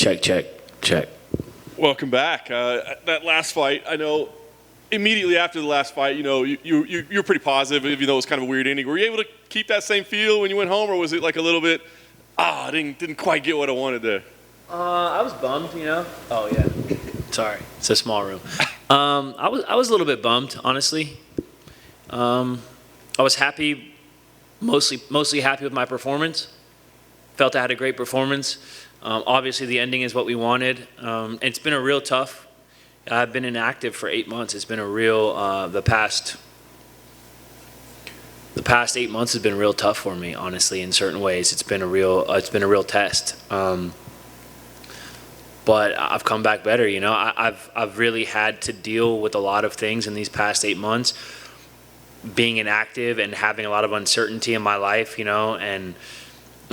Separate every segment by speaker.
Speaker 1: Check, check, check.
Speaker 2: Welcome back. That last fight, I know immediately after the last fight, you know, you're pretty positive, even though it was kind of a weird ending. Were you able to keep that same feel when you went home, or was it like a little bit, I didn't quite get what I wanted there?
Speaker 1: I was bummed, you know. Oh yeah. Sorry, it's a small room. I was a little bit bummed, honestly. I was happy, mostly happy with my performance. Felt I had a great performance. Obviously, the ending is what we wanted. It's been a real tough. I've been inactive for 8 months. It's been a real the past 8 months has been real tough for me, honestly. In certain ways, it's been a real test. But I've come back better. You know, I've really had to deal with a lot of things in these past 8 months, being inactive and having a lot of uncertainty in my life. You know, and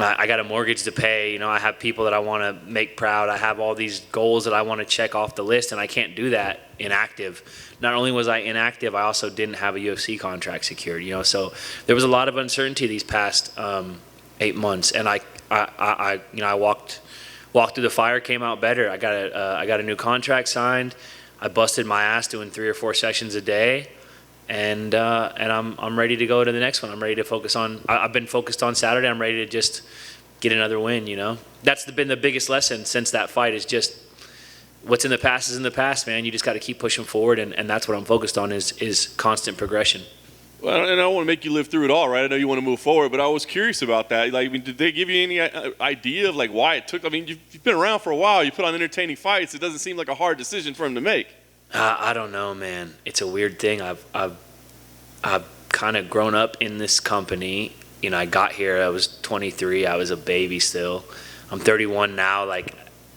Speaker 1: I got a mortgage to pay. You know, I have people that I want to make proud. I have all these goals that I want to check off the list, and I can't do that inactive. Not only was I inactive, I also didn't have a UFC contract secured. You know, so there was a lot of uncertainty these past 8 months, and I walked through the fire, came out better. I got a new contract signed. I busted my ass doing 3 or 4 sessions a day. And I'm ready to go to the next one. I'm ready to focus on. I've been focused on Saturday. I'm ready to just get another win. You know, that's been the biggest lesson since that fight. Is just what's in the past is in the past, man. You just got to keep pushing forward, and that's what I'm focused on is constant progression.
Speaker 2: Well, and I don't want to make you live through it all, right? I know you want to move forward, but I was curious about that. Like, I mean, did they give you any idea of like why it took? I mean, you've been around for a while. You put on entertaining fights. It doesn't seem like a hard decision for him to make.
Speaker 1: I don't know, man. It's a weird thing. I've kind of grown up in this company. You know, I got here, I was 23. I was a baby still. I'm 31 now. Like,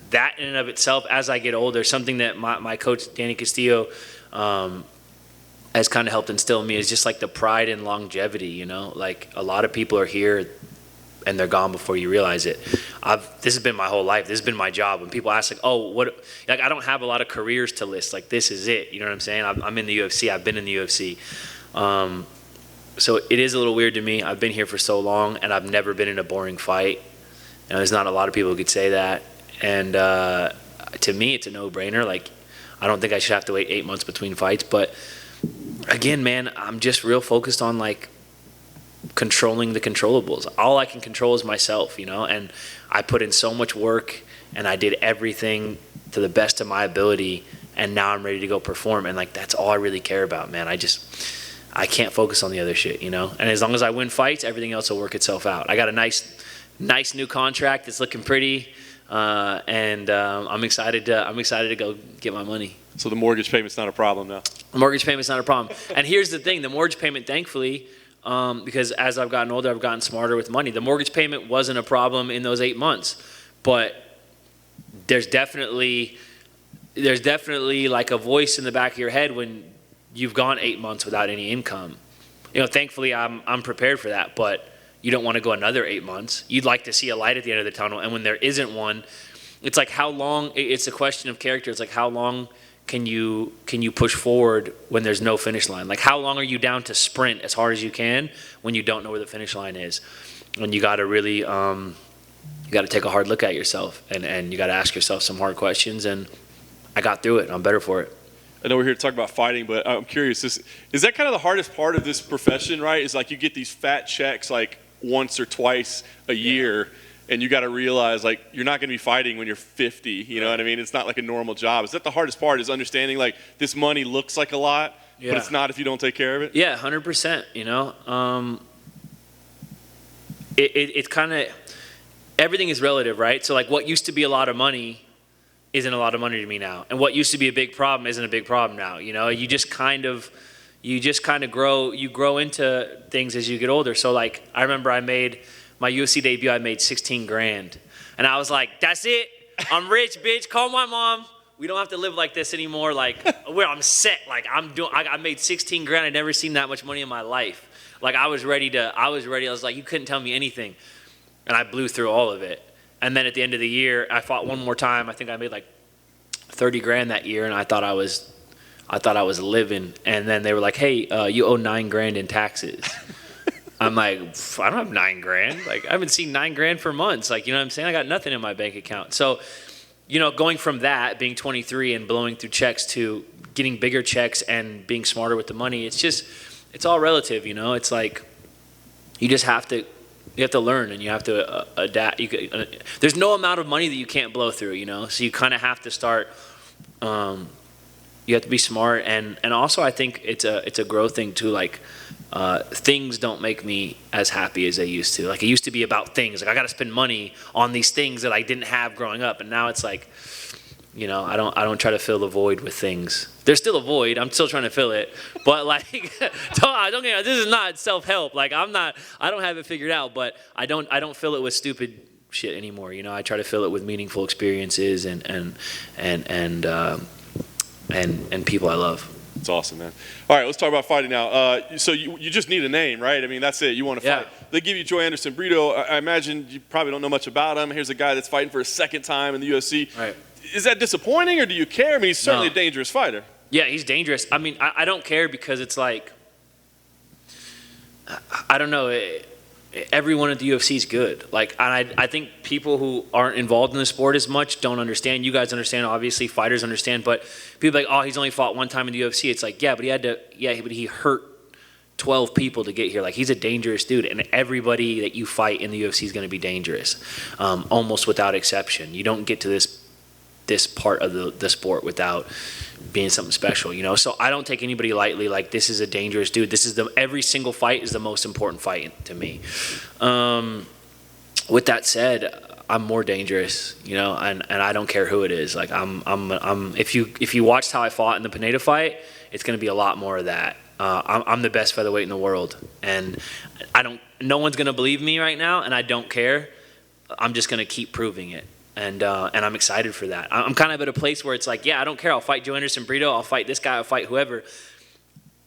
Speaker 1: that in and of itself, as I get older, something that my coach, Danny Castillo, has kind of helped instill in me is just like the pride and longevity, you know? Like, a lot of people are here and they're gone before you realize it. This has been my whole life. This has been my job. When people ask, like, oh, what? Like, I don't have a lot of careers to list. Like, this is it. You know what I'm saying? I'm in the UFC. I've been in the UFC. So it is a little weird to me. I've been here for so long, and I've never been in a boring fight. You know, there's not a lot of people who could say that. And to me, it's a no-brainer. Like, I don't think I should have to wait 8 months between fights. But, again, man, I'm just real focused on, like, controlling the controllables. All I can control is myself, you know, and I put in so much work and I did everything to the best of my ability, and now I'm ready to go perform, and like that's all I really care about, man. I can't focus on the other shit, you know, and as long as I win fights, everything else will work itself out. I got a nice new contract that's looking pretty, and I'm excited to go get my money.
Speaker 2: So the mortgage payment's not a problem now?
Speaker 1: The mortgage payment's not a problem. And here's the thing, the mortgage payment, thankfully, because as I've gotten older, I've gotten smarter with money. The mortgage payment wasn't a problem in those 8 months, but there's definitely like a voice in the back of your head when you've gone 8 months without any income. You know, thankfully I'm prepared for that, but you don't want to go another 8 months. You'd like to see a light at the end of the tunnel, and when there isn't one, it's like how long. It's a question of character. It's like how long can you push forward when there's no finish line? Like how long are you down to sprint as hard as you can when you don't know where the finish line is? And you got to really you got to take a hard look at yourself, and you got to ask yourself some hard questions. And I got through it. I'm better for it.
Speaker 2: I know we're here to talk about fighting, but I'm curious, is that kind of the hardest part of this profession, right? Is like you get these fat checks like once or twice a year, and you got to realize like you're not going to be fighting when you're 50, you know what I mean? It's not like a normal job. Is that the hardest part, is understanding like this money looks like a lot, but it's not if you don't take care of it?
Speaker 1: Yeah, 100%, you know. It's kind of, everything is relative, right? So like what used to be a lot of money isn't a lot of money to me now. And what used to be a big problem isn't a big problem now. You know, you just kind of grow into things as you get older. So like, I remember I made my UFC debut, I made 16 grand. And I was like, that's it. I'm rich, bitch. Call my mom. We don't have to live like this anymore. Like, I'm set. Like, I made 16 grand. I'd never seen that much money in my life. Like, I was ready. I was like, you couldn't tell me anything. And I blew through all of it. And then at the end of the year, I fought one more time. I think I made like 30 grand that year, and I thought I was living. And then they were like, hey, you owe 9 grand in taxes. I'm like, I don't have 9 grand. Like, I haven't seen 9 grand for months. Like, you know what I'm saying? I got nothing in my bank account. So going from that, being 23 and blowing through checks to getting bigger checks and being smarter with the money, it's all relative, It's like you just have to learn and you have to adapt. There's no amount of money that you can't blow through, So you kind of have to start. You have to be smart, and also I think it's a growth thing too. Like things don't make me as happy as they used to. Like it used to be about things. Like I got to spend money on these things that I didn't have growing up, and now it's like, I don't try to fill the void with things. There's still a void. I'm still trying to fill it, but like, don't get me. This is not self-help. Like I don't have it figured out, but I don't fill it with stupid shit anymore. I try to fill it with meaningful experiences and people I love.
Speaker 2: It's awesome, man. All right, let's talk about fighting now. So you just need a name, right? I mean, that's it. You want to fight. They give you Joe Anderson Brito. I imagine you probably don't know much about him. Here's a guy that's fighting for a second time in the UFC.
Speaker 1: Right.
Speaker 2: Is that disappointing, or do you care? I mean, he's certainly a dangerous fighter.
Speaker 1: Yeah, he's dangerous. I mean, I don't care because it's like, I don't know. Everyone at the UFC is good. Like, and I think people who aren't involved in the sport as much don't understand. You guys understand, obviously. Fighters understand. But people are like, oh, he's only fought one time in the UFC. It's like, yeah, but he hurt 12 people to get here. Like, he's a dangerous dude. And everybody that you fight in the UFC is going to be dangerous, almost without exception. You don't get to this part of the sport without being something special, So I don't take anybody lightly. Like, this is a dangerous dude. Every single fight is the most important fight to me. With that said, I'm more dangerous, and I don't care who it is. Like if you watched how I fought in the Pineda fight, it's going to be a lot more of that. I'm the best featherweight in the world, and no one's going to believe me right now, and I don't care. I'm just going to keep proving it. And I'm excited for that. I'm kind of at a place where it's like, yeah, I don't care. I'll fight Joe Anderson Brito. I'll fight this guy. I'll fight whoever.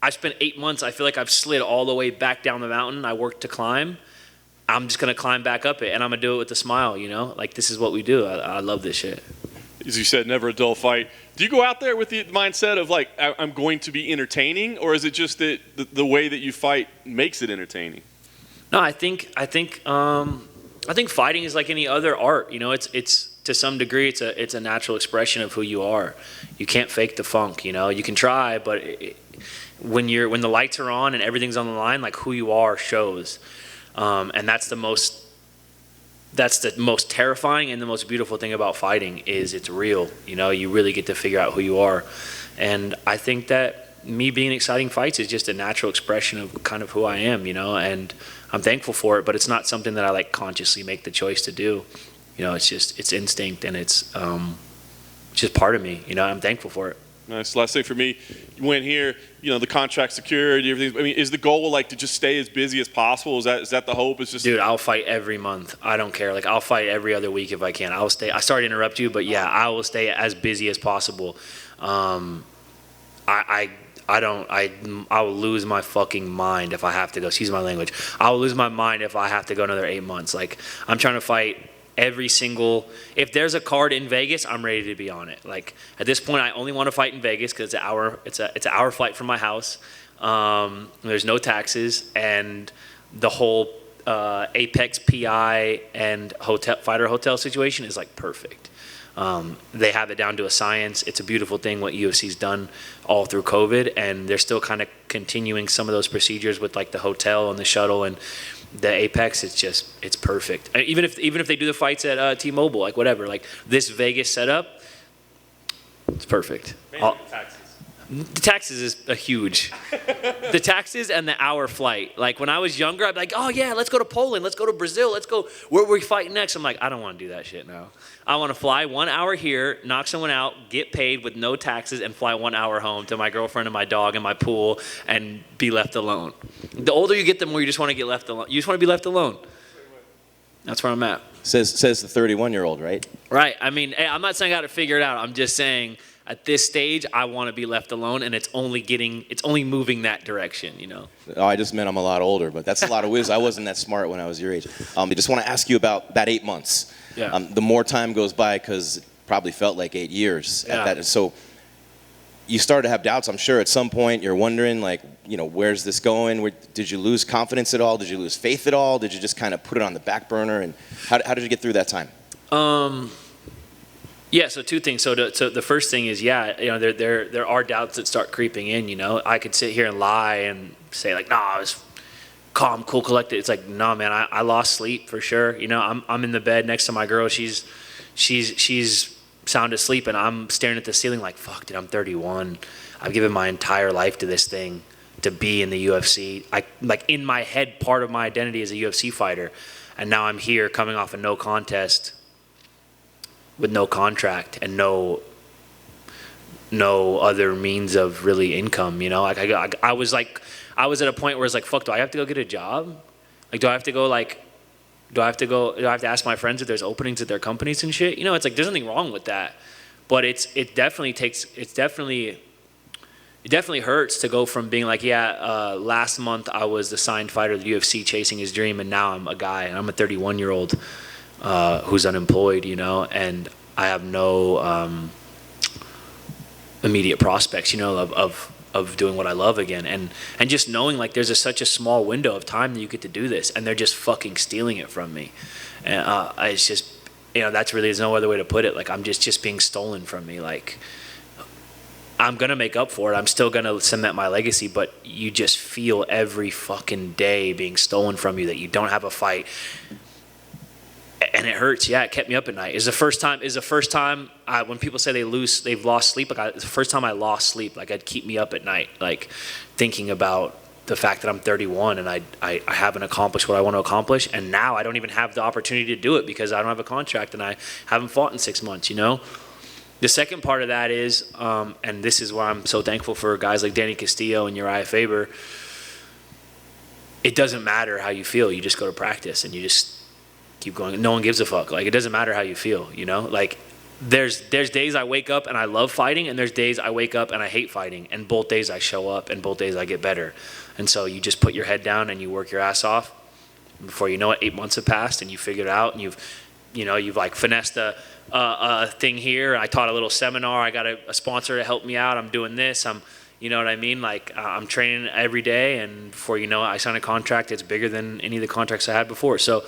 Speaker 1: I spent 8 months. I feel like I've slid all the way back down the mountain. I worked to climb. I'm just going to climb back up it, and I'm going to do it with a smile, Like, this is what we do. I love this shit.
Speaker 2: As you said, never a dull fight. Do you go out there with the mindset of, like, I'm going to be entertaining, or is it just that the way that you fight makes it entertaining?
Speaker 1: No, I think fighting is like any other art. It's to some degree it's a natural expression of who you are. You can't fake the funk. You can try, but when the lights are on and everything's on the line, like who you are shows, and that's the most terrifying and the most beautiful thing about fighting is it's real. You really get to figure out who you are, and I think that me being exciting fights is just a natural expression of kind of who I am. And I'm thankful for it, but it's not something that I like consciously make the choice to do. It's instinct, and it's just part of me. I'm thankful for it.
Speaker 2: Nice. Last thing for me, you went here. The contract secured. Everything. I mean, is the goal like to just stay as busy as possible? Is that the hope? It's just. Dude,
Speaker 1: I'll fight every month. I don't care. Like I'll fight every other week if I can. I'll stay. I sorry to interrupt you, but yeah, I will stay as busy as possible. I will lose my fucking mind if I have to go. Excuse my language. I will lose my mind if I have to go another 8 months. Like I'm trying to fight every single. If there's a card in Vegas, I'm ready to be on it. Like at this point, I only want to fight in Vegas because it's an hour. It's an hour flight from my house. There's no taxes, and the whole Apex PI and fighter hotel situation is like perfect. They have it down to a science. It's a beautiful thing what UFC's done all through COVID, and they're still kind of continuing some of those procedures with like the hotel and the shuttle and the Apex. It's perfect. Even if they do the fights at T-Mobile, like whatever, like this Vegas setup, it's perfect. The taxes is a huge. The taxes and the hour flight. Like when I was younger, I'd be like, oh yeah, let's go to Poland, let's go to Brazil, let's go. Where we fighting next? I'm like, I don't want to do that shit now. I want to fly 1 hour here, knock someone out, get paid with no taxes, and fly 1 hour home to my girlfriend and my dog and my pool, and be left alone. The older you get, the more you just want to get left alone. You just want to be left alone. That's where I'm at.
Speaker 3: Says the 31-year-old, right?
Speaker 1: Right. I mean, hey, I'm not saying I got to figure it out. I'm just saying. At this stage, I want to be left alone, and it's only moving that direction,
Speaker 3: Oh, I just meant I'm a lot older, but that's a lot of wisdom. I wasn't that smart when I was your age. I just want to ask you about that 8 months.
Speaker 1: Yeah.
Speaker 3: The more time goes by, because it probably felt like 8 years.
Speaker 1: Yeah.
Speaker 3: At that. So you started to have doubts, I'm sure, at some point. You're wondering, like, where's this going? Did you lose confidence at all? Did you lose faith at all? Did you just kind of put it on the back burner? And how did you get through that time?
Speaker 1: Yeah, so two things. So the first thing is, yeah, there are doubts that start creeping in. I could sit here and lie and say like, nah, I was calm, cool, collected. It's like, no, man, I lost sleep for sure. I'm in the bed next to my girl. She's sound asleep, and I'm staring at the ceiling like, fuck, dude, I'm 31. I've given my entire life to this thing, to be in the UFC. Like in my head, part of my identity is a UFC fighter, and now I'm here coming off a no contest with no contract and no other means of really income. I was at a point where it's like, fuck, do I have to go get a job? Like, do I have to ask my friends if there's openings at their companies and shit? It's like, there's nothing wrong with that, but it definitely hurts to go from being like, last month I was the signed fighter of the UFC chasing his dream, and now I'm a guy, and I'm a 31-year-old who's unemployed, and I have no immediate prospects, of doing what I love again, and just knowing like there's such a small window of time that you get to do this, and they're just fucking stealing it from me, and it's just, that's really, there's no other way to put it. Like, I'm just being stolen from me. Like, I'm gonna make up for it. I'm still gonna cement my legacy, but you just feel every fucking day being stolen from you, that you don't have a fight. And it hurts. Yeah, it kept me up at night. It's the first time when people say they've lost sleep. It's the first time I lost sleep. Like, it'd keep me up at night, like thinking about the fact that I'm 31 and I haven't accomplished what I want to accomplish, and now I don't even have the opportunity to do it because I don't have a contract and I haven't fought in 6 months. The second part of that is, and this is why I'm so thankful for guys like Danny Castillo and Uriah Faber. It doesn't matter how you feel. You just go to practice and you just keep going. No one gives a fuck. Like, it doesn't matter how you feel, like there's days I wake up and I love fighting, and there's days I wake up and I hate fighting, and both days I show up and both days I get better. And so you just put your head down and you work your ass off. Before you know it, 8 months have passed and you figured it out, and you've like finessed a thing here. I taught a little seminar. I got a sponsor to help me out. I'm doing this. You know what I mean? Like, I'm training every day, and before you know it, I signed a contract that's bigger than any of the contracts I had before. So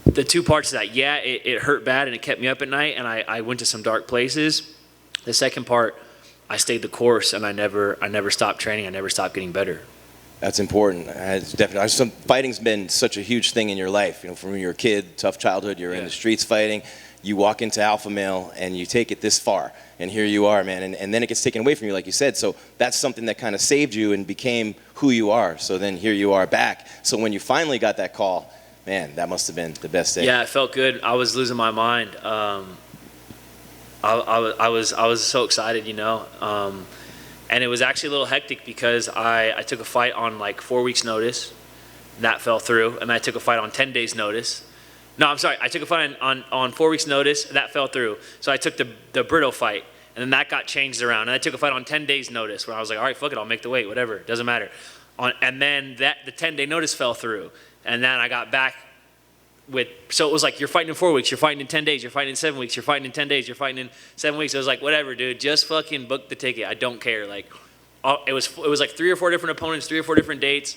Speaker 1: the two parts of that, it hurt bad and it kept me up at night, and I went to some dark places. The second part, I stayed the course, and I never stopped training. I never stopped getting better.
Speaker 3: That's important. It's definitely. Fighting's been such a huge thing in your life. From when you were a kid, tough childhood, you're in the streets fighting. You walk into Alpha Male and you take it this far, and here you are, man. And then it gets taken away from you, like you said. So that's something that kind of saved you and became who you are. So then here you are back. So when you finally got that call, man, that must have been the best day.
Speaker 1: Yeah, it felt good. I was losing my mind. I was so excited, and it was actually a little hectic because I took a fight on like 4 weeks' notice. That fell through, and I took a fight on 10 days' notice. No, I'm sorry. I took a fight on 4 weeks' notice. That fell through. So I took the Bruno fight, and then that got changed around. And I took a fight on 10 days' notice where I was like, all right, fuck it, I'll make the weight, whatever, doesn't matter. And then the 10-day notice fell through, and then I got back so it was like, you're fighting in 4 weeks, you're fighting in 10 days, you're fighting in 7 weeks, you're fighting in 10 days, you're fighting in 7 weeks. I was like, whatever, dude, just fucking book the ticket. I don't care. Like, it was like 3 or 4 different opponents, 3 or 4 different dates,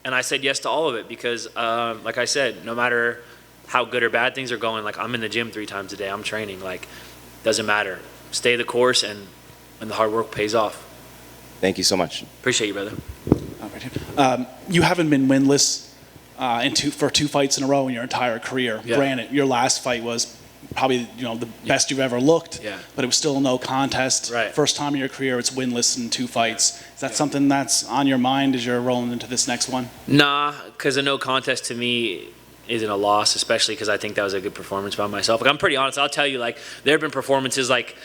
Speaker 1: and I said yes to all of it because, like I said, no matter how good or bad things are going, like, I'm in the gym 3 times a day, I'm training, like, doesn't matter. Stay the course, and the hard work pays off.
Speaker 3: Thank you so much.
Speaker 1: Appreciate you, brother.
Speaker 4: You haven't been winless for 2 fights in a row in your entire career.
Speaker 1: Yeah.
Speaker 4: Granted, your last fight was probably the best you've ever looked, but it was still no contest.
Speaker 1: Right.
Speaker 4: First time in your career, it's winless in 2 fights. Is that something that's on your mind as you're rolling into this next one?
Speaker 1: Nah, because a no contest to me isn't a loss, especially because I think that was a good performance by myself. Like, I'm pretty honest. I'll tell you, like, there have been performances like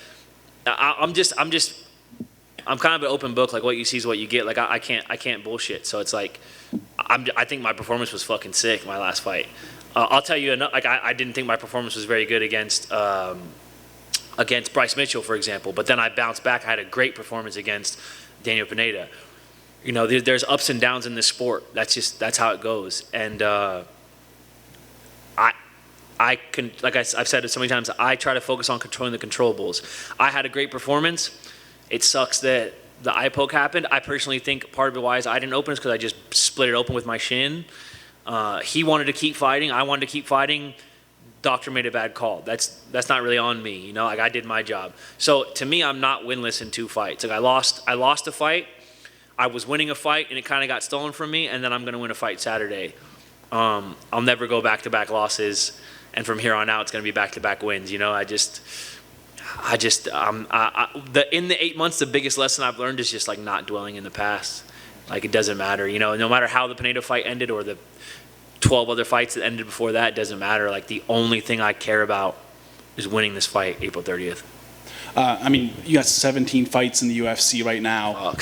Speaker 1: I'm kind of an open book. Like, what you see is what you get. Like, I can't bullshit. So it's like, I think my performance was fucking sick, my last fight. I'll tell you, like, I didn't think my performance was very good against Bryce Mitchell, for example. But then I bounced back. I had a great performance against Daniel Pineda. There's ups and downs in this sport. That's how it goes. And I can, like I've said it so many times, I try to focus on controlling the controllables. I had a great performance. It sucks that the eye poke happened. I personally think part of it why I didn't open is because I just split it open with my shin. He wanted to keep fighting. I wanted to keep fighting. doctor made a bad call. That's not really on me, you know. Like I did my job. So to me, I'm not winless in 2 fights. Like I lost a fight. I was winning a fight, and it kind of got stolen from me. And then I'm gonna win a fight Saturday. I'll never go back-to-back losses, and from here on out, it's gonna be back-to-back wins. You know, in the 8 months, the biggest lesson I've learned is just like not dwelling in the past. Like it doesn't matter, you know, no matter how the Pineda fight ended or the 12 other fights that ended before that, it doesn't matter. Like the only thing I care about is winning this fight April 30th.
Speaker 4: I mean, you got 17 fights in the UFC right now.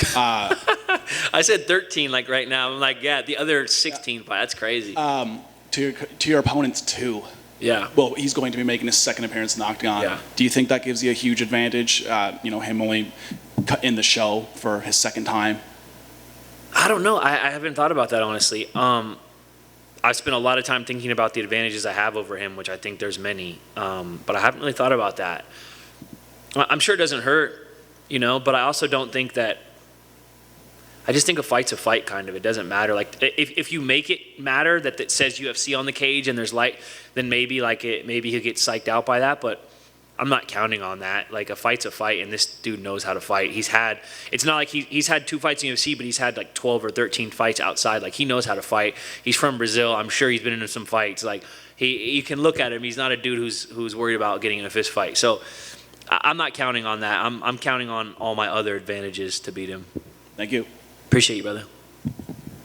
Speaker 1: I said 13 like right now. I'm like, yeah, the other 16 fight. That's crazy.
Speaker 4: To your opponent's 2.
Speaker 1: Yeah.
Speaker 4: Well, he's going to be making his second appearance in the Octagon.
Speaker 1: Yeah.
Speaker 4: Do you think that gives you a huge advantage? You know, him only in the show for his second time.
Speaker 1: I don't know. I haven't thought about that honestly. I spent a lot of time thinking about the advantages I have over him, which I think there's many. But I haven't really thought about that. I'm sure it doesn't hurt, you know, but I also don't think that. I just think a fight's a fight, kind of. It doesn't matter. Like if you make it matter that it says UFC on the cage and there's light, then maybe he'll get psyched out by that. But I'm not counting on that. Like a fight's a fight, and this dude knows how to fight. It's not like he's had 2 fights in UFC, but he's had like 12 or 13 fights outside. Like he knows how to fight. He's from Brazil. I'm sure he's been into some fights. Like you can look at him. He's not a dude who's worried about getting in a fist fight. So I'm not counting on that. I'm counting on all my other advantages to beat him.
Speaker 4: Thank you.
Speaker 1: Appreciate you, brother.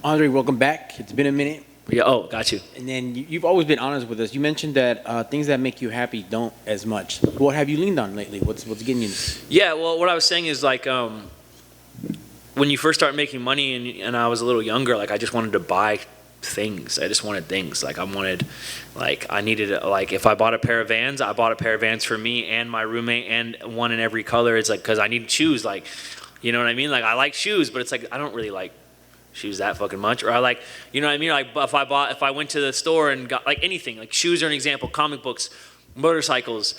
Speaker 5: Andre, welcome back. It's been a minute.
Speaker 1: Yeah. Oh, got you.
Speaker 5: And then you've always been honest with us. You mentioned that things that make you happy don't as much. What have you leaned on lately? What's getting you?
Speaker 1: Yeah. Well, what I was saying is like when you first start making money and I was a little younger, like I just wanted to buy things. I just wanted things. Like I needed like if I bought a pair of Vans, I bought a pair of Vans for me and my roommate and one in every color. It's like because I need shoes. Like, you know what I mean? Like I like shoes, but it's like I don't really like shoes that fucking much. Or I like, you know what I mean? Like if I went to the store and got like anything, like shoes are an example, comic books, motorcycles,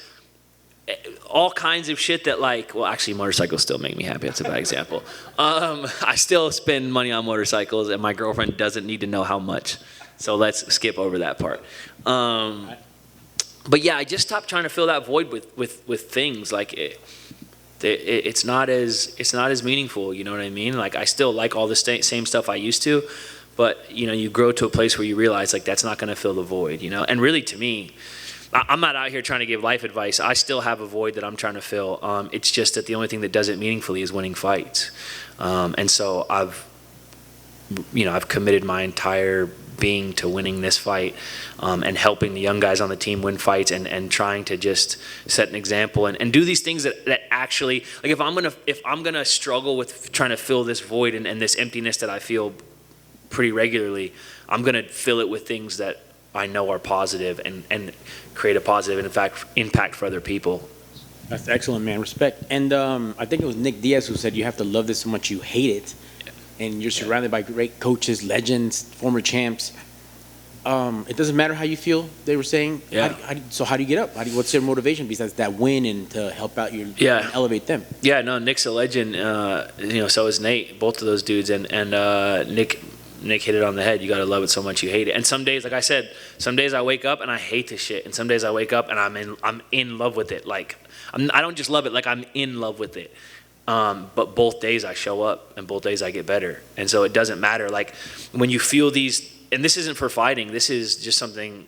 Speaker 1: all kinds of shit that like, well, actually motorcycles still make me happy. That's a bad example. I still spend money on motorcycles and my girlfriend doesn't need to know how much. So let's skip over that part. But yeah, I just stopped trying to fill that void with things like it's not as meaningful, you know what I mean? Like I still like all the same stuff I used to, but you know, you grow to a place where you realize like that's not going to fill the void, you know? And really to me, I'm not out here trying to give life advice. I still have a void that I'm trying to fill. It's just that the only thing that does it meaningfully is winning fights. And so I've committed my entire being to winning this fight and helping the young guys on the team win fights and trying to just set an example and do these things that actually, like if I'm gonna struggle with trying to fill this void and this emptiness that I feel pretty regularly, I'm gonna fill it with things that I know are positive and create a positive impact for other people.
Speaker 5: That's excellent, man. Respect. And I think it was Nick Diaz who said you have to love this so much you hate it. And you're surrounded by great coaches, legends, former champs. It doesn't matter how you feel, they were saying.
Speaker 1: Yeah.
Speaker 5: How do you get up? What's your motivation besides that win and to help out and elevate them?
Speaker 1: Yeah, no, Nick's a legend. So is Nate, both of those dudes. And Nick hit it on the head. You got to love it so much you hate it. And some days, like I said, some days I wake up and I hate this shit. And some days I wake up and I'm in love with it. Like I don't just love it, like I'm in love with it. But both days I show up and both days I get better. And so it doesn't matter. Like when you feel these, and this isn't for fighting, this is just something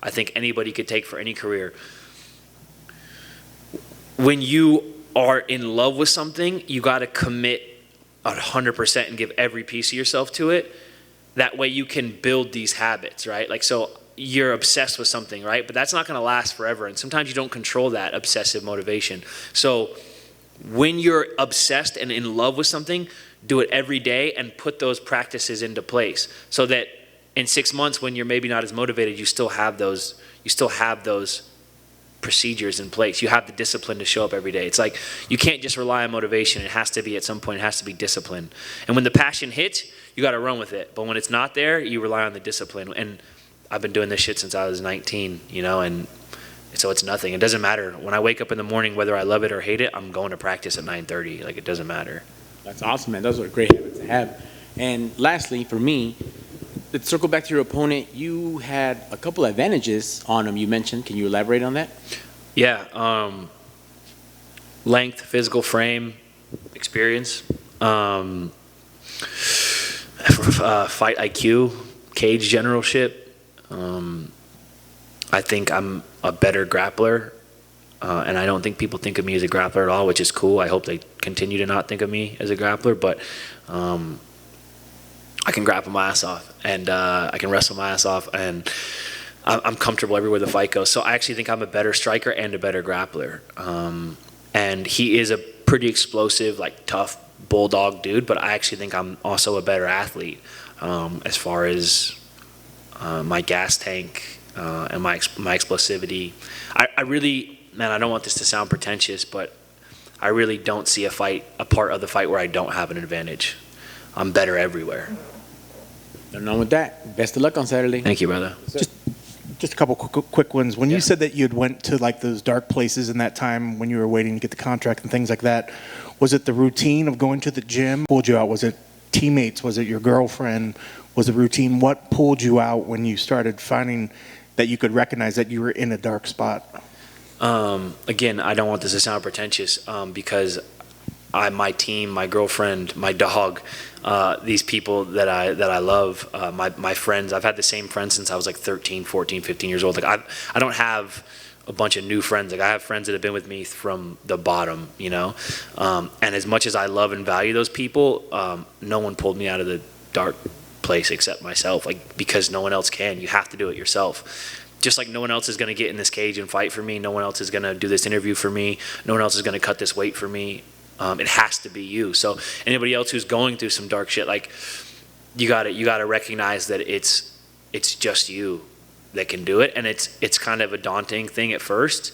Speaker 1: I think anybody could take for any career. When you are in love with something, you got to commit 100% and give every piece of yourself to it. That way you can build these habits, right? Like, so you're obsessed with something, right? But that's not going to last forever. And sometimes you don't control that obsessive motivation. So when you're obsessed and in love with something, do it every day and put those practices into place so that in 6 months when you're maybe not as motivated, you still have those procedures in place. You have the discipline to show up every day. It's like you can't just rely on motivation. It has to be, at some point, it has to be discipline. And when the passion hits, you got to run with it. But when it's not there, you rely on the discipline. And I've been doing this shit since I was 19, and so it's nothing. It doesn't matter. When I wake up in the morning, whether I love it or hate it, I'm going to practice at 9:30. Like, it doesn't matter.
Speaker 5: That's awesome, man. Those are great habits to have. And lastly, for me, let's circle back to your opponent. You had a couple of advantages on him. You mentioned. Can you elaborate on that?
Speaker 1: Yeah, length, physical frame, experience, fight IQ, cage generalship. I think I'm a better grappler, and I don't think people think of me as a grappler at all, which is cool. I hope they continue to not think of me as a grappler, but I can grapple my ass off, and I can wrestle my ass off, and I'm comfortable everywhere the fight goes. So I actually think I'm a better striker and a better grappler. And he is a pretty explosive, like tough bulldog dude, but I actually think I'm also a better athlete as far as my gas tank and my explosivity. I really, man, I don't want this to sound pretentious, but I really don't see a part of the fight where I don't have an advantage. I'm better everywhere.
Speaker 5: Nothing wrong with that. Best of luck on Saturday.
Speaker 1: Thank you, brother.
Speaker 6: Just a couple quick ones. When
Speaker 1: Yeah.
Speaker 6: you said that you had went to like those dark places in that time when you were waiting to get the contract and things like that, was it the routine of going to the gym pulled you out? Was it teammates? Was it your girlfriend? Was it routine? What pulled you out when you started finding that you could recognize that you were in a dark spot?
Speaker 1: Again, I don't want this to sound pretentious because my team, my girlfriend, my dog, these people that I love, my friends. I've had the same friends since I was like 13, 14, 15 years old. Like I don't have a bunch of new friends. Like I have friends that have been with me from the bottom, you know. And as much as I love and value those people, no one pulled me out of the dark place except myself. Like because no one else can. You have to do it yourself. Just like no one else is going to get in this cage and fight for me. No one else is going to do this interview for me. No one else is going to cut this weight for me. It has to be you. So anybody else who's going through some dark shit, like you got to recognize that it's just you that can do it, and it's kind of a daunting thing at first,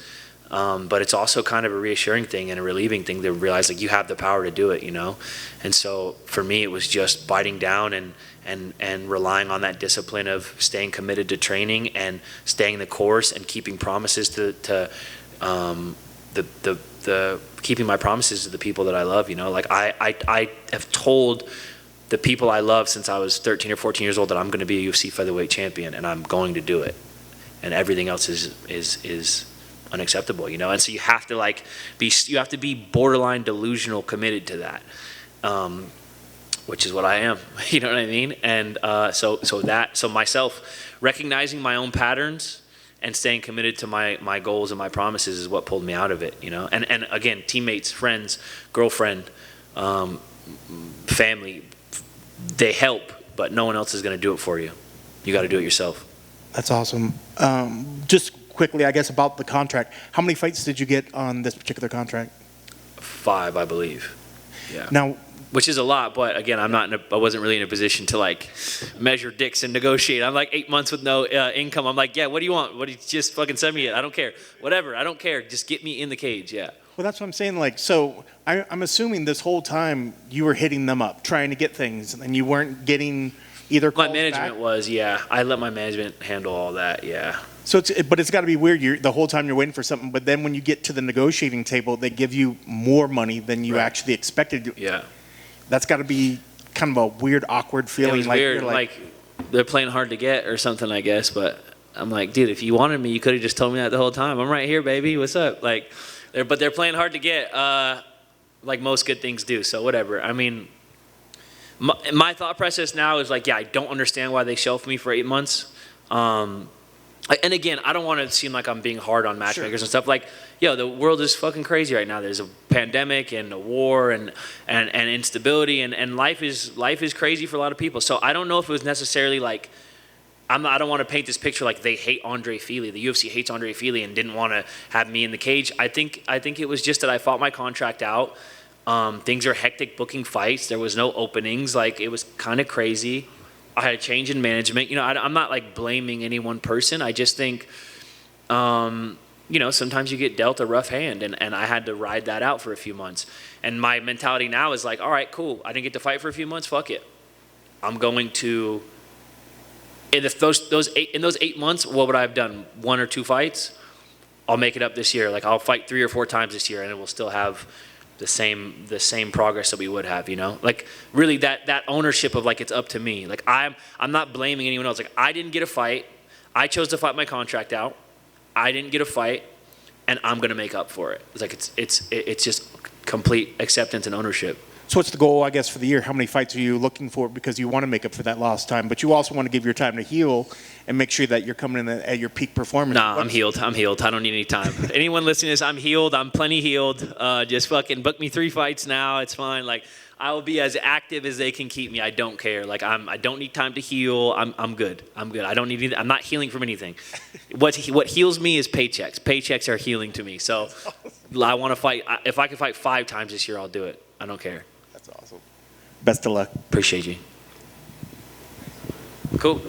Speaker 1: but it's also kind of a reassuring thing and a relieving thing to realize like you have the power to do it, you know. And so for me, it was just biting down and relying on that discipline of staying committed to training and staying the course and keeping promises to keeping my promises to the people that I love, you know. Like I have told the people I love since I was 13 or 14 years old that I'm going to be a UFC featherweight champion, and I'm going to do it, and everything else is unacceptable, you know. And so you have to be borderline delusional committed to that, which is what I am. You know what I mean? And so myself recognizing my own patterns and staying committed to my goals and my promises is what pulled me out of it, you know. And again, teammates, friends, girlfriend, family, they help, but no one else is going to do it for you. You got to do it yourself.
Speaker 6: That's awesome. Just quickly, I guess, about the contract. How many fights did you get on this particular contract?
Speaker 1: 5, I believe. Yeah.
Speaker 6: Now,
Speaker 1: which is a lot, but again, I wasn't really in a position to like measure dicks and negotiate. I'm like 8 months with no income. I'm like, yeah, what do you want? What do you just fucking send me it? I don't care. Whatever. I don't care. Just get me in the cage. Yeah.
Speaker 6: well, that's what I'm saying. Like, so I'm assuming this whole time you were hitting them up, trying to get things, and you weren't getting either calls
Speaker 1: My management
Speaker 6: back?
Speaker 1: was, yeah. I let my management handle all that, yeah.
Speaker 6: So it's got to be weird. The whole time you're waiting for something, but then when you get to the negotiating table, they give you more money than you
Speaker 1: Right.
Speaker 6: actually expected.
Speaker 1: Yeah.
Speaker 6: That's got to be kind of a weird, awkward feeling.
Speaker 1: It was
Speaker 6: like,
Speaker 1: weird.
Speaker 6: you're
Speaker 1: Like, they're playing hard to get or something, I guess. But I'm like, dude, if you wanted me, you could have just told me that the whole time. I'm right here, baby. What's up? Like, they're playing hard to get, like most good things do. So whatever. I mean, my thought process now is like, yeah, I don't understand why they shelved me for 8 months. And again, I don't want to seem like I'm being hard on matchmakers and stuff. Like, yo, the world is fucking crazy right now. There's a pandemic and a war and instability, and life is crazy for a lot of people. So I don't know if it was necessarily like, I don't want to paint this picture like they hate Andre Fili. The UFC hates Andre Fili and didn't want to have me in the cage. I think it was just that I fought my contract out. Things are hectic booking fights. There was no openings. Like, it was kind of crazy. I had a change in management. You know, I'm not like blaming any one person. I just think, you know, sometimes you get dealt a rough hand, and I had to ride that out for a few months. And my mentality now is like, all right, cool. I didn't get to fight for a few months. Fuck it. I'm going to. And if in those 8 months, what would I have done? 1 or 2 fights? I'll make it up this year. Like, I'll fight 3 or 4 times this year, and it will still have the same progress that we would have, you know? Like really that ownership of like it's up to me. Like I'm not blaming anyone else. Like I didn't get a fight. I chose to fight my contract out. I didn't get a fight, and I'm gonna make up for it. It's like it's just complete acceptance and ownership.
Speaker 6: So what's the goal, I guess, for the year? How many fights are you looking for? Because you want to make up for that lost time, but you also want to give your time to heal and make sure that you're coming in at your peak performance.
Speaker 1: Nah, I'm healed. I don't need any time. Anyone listening to this, I'm healed. I'm plenty healed. Just fucking book me 3 fights now. It's fine. Like I will be as active as they can keep me. I don't care. Like I don't need time to heal. I'm good. I'm good. I don't need anything. I'm not healing from anything. What heals me is paychecks. Paychecks are healing to me. So I want to fight. If I can fight 5 times this year, I'll do it. I don't care.
Speaker 3: That's awesome.
Speaker 6: Best of luck.
Speaker 1: Appreciate you. Cool.